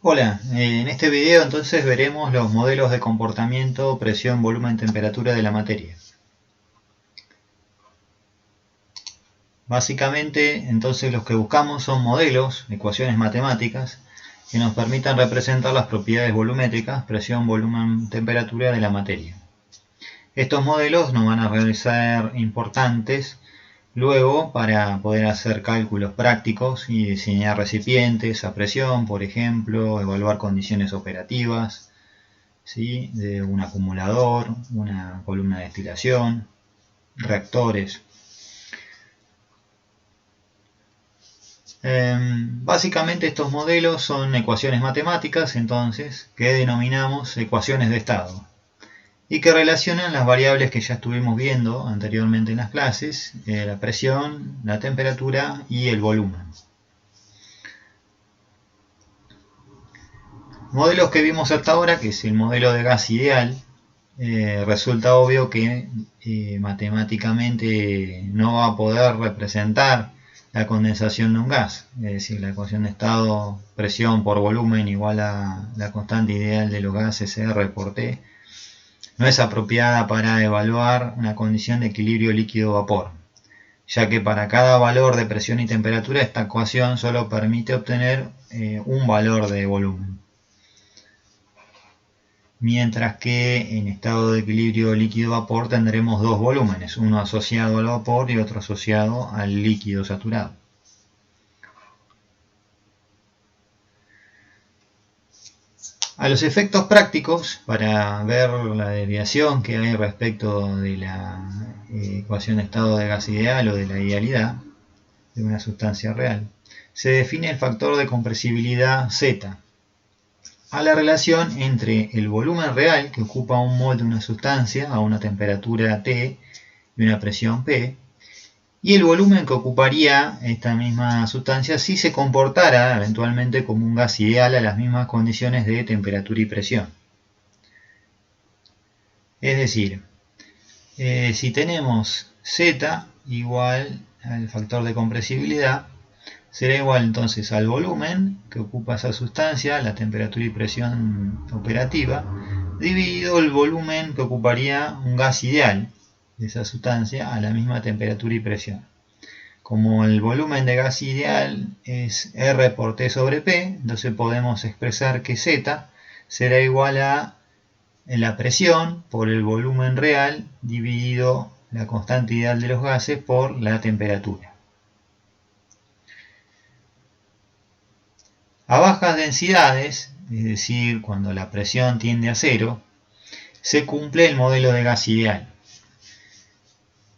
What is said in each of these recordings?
Hola, en este video entonces veremos los modelos de comportamiento, presión, volumen, temperatura de la materia. Básicamente entonces los que buscamos son modelos, ecuaciones matemáticas, que nos permitan representar las propiedades volumétricas, presión, volumen, temperatura de la materia. Estos modelos nos van a ser importantes luego para poder hacer cálculos prácticos y diseñar recipientes a presión, por ejemplo, evaluar condiciones operativas, ¿sí?, de un acumulador, una columna de destilación, reactores. Básicamente estos modelos son ecuaciones matemáticas entonces que denominamos ecuaciones de estado y que relacionan las variables que ya estuvimos viendo anteriormente en las clases, la presión, la temperatura y el volumen. Modelos que vimos hasta ahora, que es el modelo de gas ideal, resulta obvio que matemáticamente no va a poder representar la condensación de un gas, es decir, la ecuación de estado presión por volumen igual a la constante ideal de los gases R por T, no es apropiada para evaluar una condición de equilibrio líquido-vapor, ya que para cada valor de presión y temperatura esta ecuación solo permite obtener un valor de volumen. Mientras que en estado de equilibrio líquido-vapor tendremos dos volúmenes, uno asociado al vapor y otro asociado al líquido saturado. A los efectos prácticos, para ver la desviación que hay respecto de la ecuación de estado de gas ideal o de la idealidad de una sustancia real, se define el factor de compresibilidad Z, a la relación entre el volumen real que ocupa un mol de una sustancia a una temperatura T y una presión P, y el volumen que ocuparía esta misma sustancia si se comportara eventualmente como un gas ideal a las mismas condiciones de temperatura y presión. Es decir, si tenemos Z igual al factor de compresibilidad, será igual entonces al volumen que ocupa esa sustancia, la temperatura y presión operativa, dividido el volumen que ocuparía un gas ideal de esa sustancia a la misma temperatura y presión. Como el volumen de gas ideal es R por T sobre P, entonces podemos expresar que Z será igual a la presión por el volumen real dividido la constante ideal de los gases por la temperatura. A bajas densidades, es decir, cuando la presión tiende a cero, se cumple el modelo de gas ideal.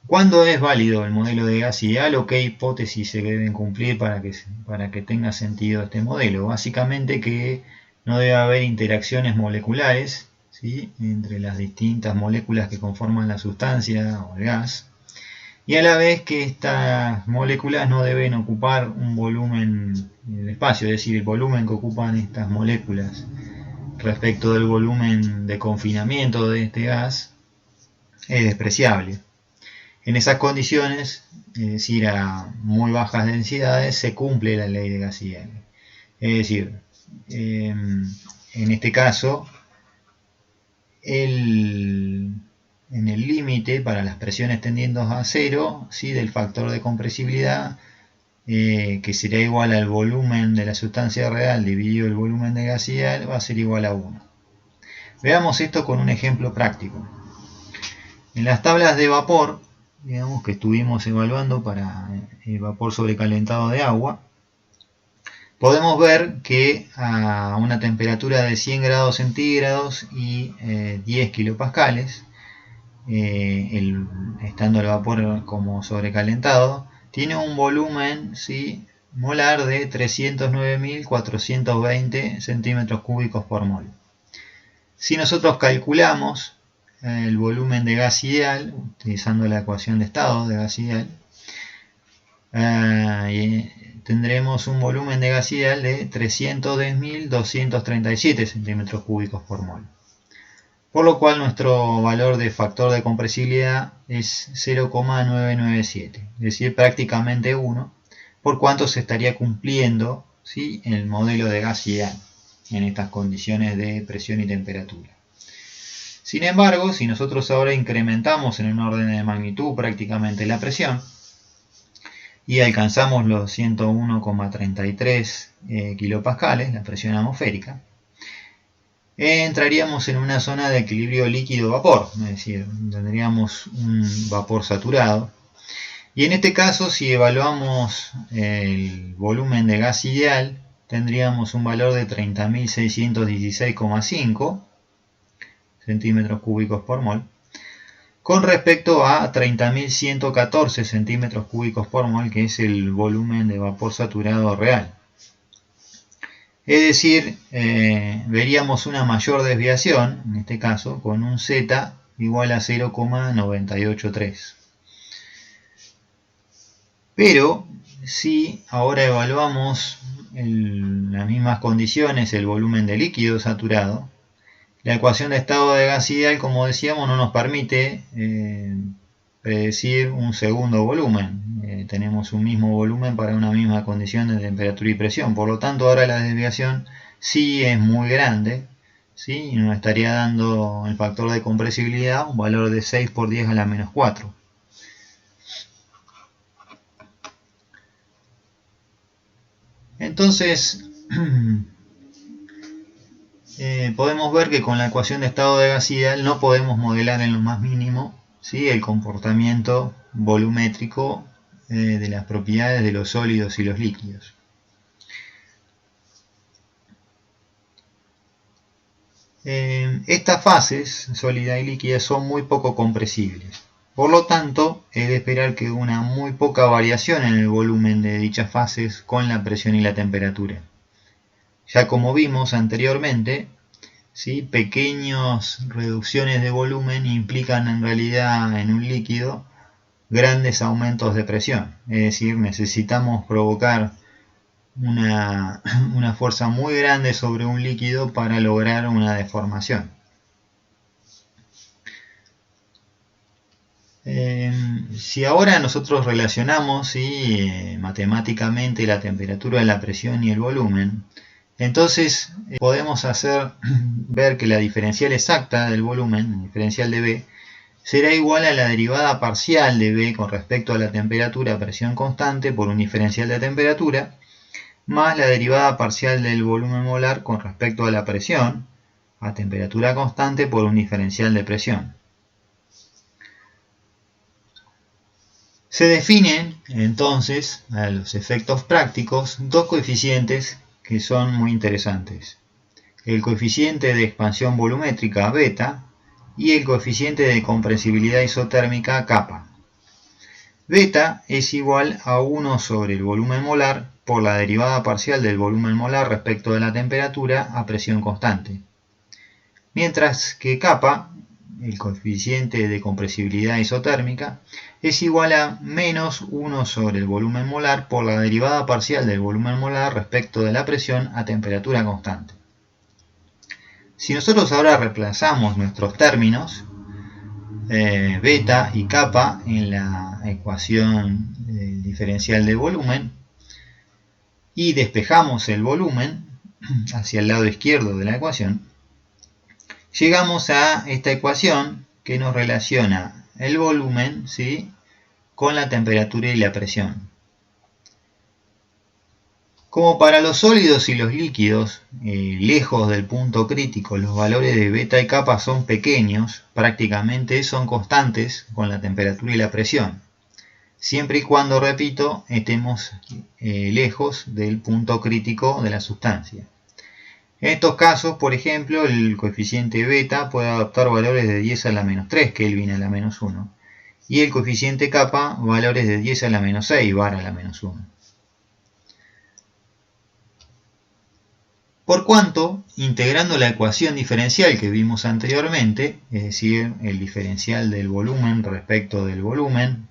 ¿Cuándo es válido el modelo de gas ideal o qué hipótesis se deben cumplir para que tenga sentido este modelo? Básicamente que no debe haber interacciones moleculares, ¿sí?, entre las distintas moléculas que conforman la sustancia o el gas, y a la vez que estas moléculas no deben ocupar un volumen de espacio, es decir, el volumen que ocupan estas moléculas respecto del volumen de confinamiento de este gas es despreciable. En esas condiciones, es decir, a muy bajas densidades, se cumple la ley de gas ideal. Es decir, en este caso, en el límite para las presiones tendiendo a cero, ¿sí?, del factor de compresibilidad, que será igual al volumen de la sustancia real dividido el volumen de gas ideal, va a ser igual a 1. Veamos esto con un ejemplo práctico. En las tablas de vapor, digamos, que estuvimos evaluando para el vapor sobrecalentado de agua, podemos ver que a una temperatura de 100 grados centígrados y 10 kilopascales, estando el vapor como sobrecalentado, tiene un volumen, ¿sí?, molar de 309.420 centímetros cúbicos por mol. Si nosotros calculamos el volumen de gas ideal, utilizando la ecuación de estado de gas ideal, tendremos un volumen de gas ideal de 310.237 centímetros cúbicos por mol. Por lo cual nuestro valor de factor de compresibilidad es 0,997, es decir, prácticamente 1, por cuanto se estaría cumpliendo, ¿sí?, el modelo de gas ideal. en estas condiciones de presión y temperatura. Sin embargo, si nosotros ahora incrementamos en un orden de magnitud prácticamente la presión y alcanzamos los 101,33 kilopascales, la presión atmosférica, entraríamos en una zona de equilibrio líquido-vapor, es decir, tendríamos un vapor saturado. Y en este caso, si evaluamos el volumen de gas ideal, tendríamos un valor de 30.616,5 centímetros cúbicos por mol, con respecto a 30.114 centímetros cúbicos por mol, que es el volumen de vapor saturado real. Es decir, veríamos una mayor desviación, en este caso, con un Z igual a 0,983. Pero, si ahora evaluamos en las mismas condiciones el volumen de líquido saturado, la ecuación de estado de gas ideal, como decíamos, no nos permite predecir un segundo volumen. Tenemos un mismo volumen para una misma condición de temperatura y presión. Por lo tanto, ahora la desviación sí es muy grande, ¿sí? Y nos estaría dando el factor de compresibilidad un valor de 6 por 10 a la menos 4. Entonces, podemos ver que con la ecuación de estado de gas ideal no podemos modelar en lo más mínimo, ¿sí?, el comportamiento volumétrico de las propiedades de los sólidos y los líquidos. Estas fases, sólida y líquida, son muy poco compresibles. Por lo tanto, es de esperar que una muy poca variación en el volumen de dichas fases con la presión y la temperatura. Ya como vimos anteriormente, ¿sí?, pequeñas reducciones de volumen implican en realidad en un líquido grandes aumentos de presión. Es decir, necesitamos provocar una fuerza muy grande sobre un líquido para lograr una deformación. Si ahora nosotros relacionamos, ¿sí?, matemáticamente la temperatura, la presión y el volumen, entonces podemos ver que la diferencial exacta del volumen, el diferencial de B, será igual a la derivada parcial de B con respecto a la temperatura a presión constante por un diferencial de temperatura, más la derivada parcial del volumen molar con respecto a la presión a temperatura constante por un diferencial de presión. Se definen entonces, a los efectos prácticos, dos coeficientes que son muy interesantes: el coeficiente de expansión volumétrica beta y el coeficiente de compresibilidad isotérmica kappa. Beta es igual a 1 sobre el volumen molar por la derivada parcial del volumen molar respecto de la temperatura a presión constante, mientras que kappa, el coeficiente de compresibilidad isotérmica, es igual a menos 1 sobre el volumen molar por la derivada parcial del volumen molar respecto de la presión a temperatura constante. Si nosotros ahora reemplazamos nuestros términos, beta y kappa, en la ecuación diferencial de volumen, y despejamos el volumen hacia el lado izquierdo de la ecuación, llegamos a esta ecuación que nos relaciona el volumen, ¿sí?, con la temperatura y la presión. Como para los sólidos y los líquidos, lejos del punto crítico, los valores de beta y kappa son pequeños, prácticamente son constantes con la temperatura y la presión, siempre y cuando, repito, estemos lejos del punto crítico de la sustancia. En estos casos, por ejemplo, el coeficiente beta puede adoptar valores de 10 a la menos 3 Kelvin a la menos 1, y el coeficiente kappa valores de 10 a la menos 6 bar a la menos 1. Por cuanto, integrando la ecuación diferencial que vimos anteriormente, es decir, el diferencial del volumen respecto del volumen,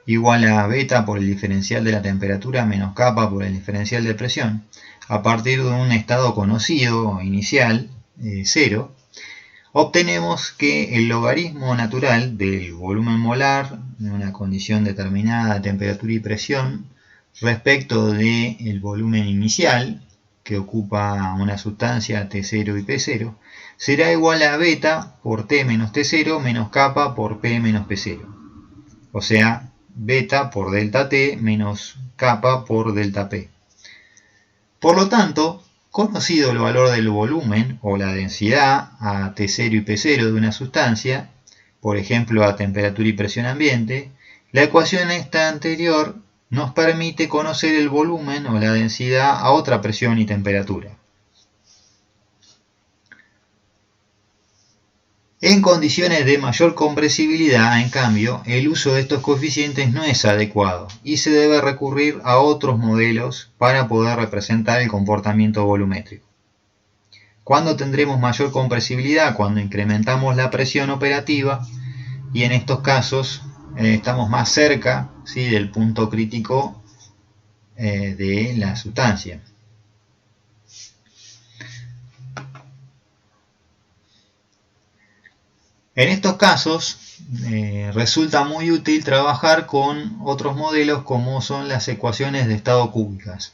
igual a beta por el diferencial de la temperatura menos kappa por el diferencial de presión, a partir de un estado conocido inicial, 0, obtenemos que el logaritmo natural del volumen molar en una condición determinada de temperatura y presión respecto del volumen inicial, que ocupa una sustancia T0 y P0 será igual a beta por T menos T0 menos kappa por P menos P0. O sea, beta por delta T menos kappa por delta P. Por lo tanto, conocido el valor del volumen o la densidad a T0 y P0 de una sustancia, por ejemplo a temperatura y presión ambiente, la ecuación esta anterior nos permite conocer el volumen o la densidad a otra presión y temperatura. En condiciones de mayor compresibilidad, en cambio, el uso de estos coeficientes no es adecuado y se debe recurrir a otros modelos para poder representar el comportamiento volumétrico. ¿Cuándo tendremos mayor compresibilidad? Cuando incrementamos la presión operativa y en estos casos estamos más cerca, ¿sí?, del punto crítico de la sustancia. En estos casos resulta muy útil trabajar con otros modelos como son las ecuaciones de estado cúbicas.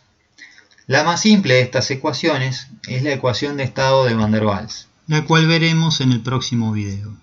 La más simple de estas ecuaciones es la ecuación de estado de Van der Waals, la cual veremos en el próximo video.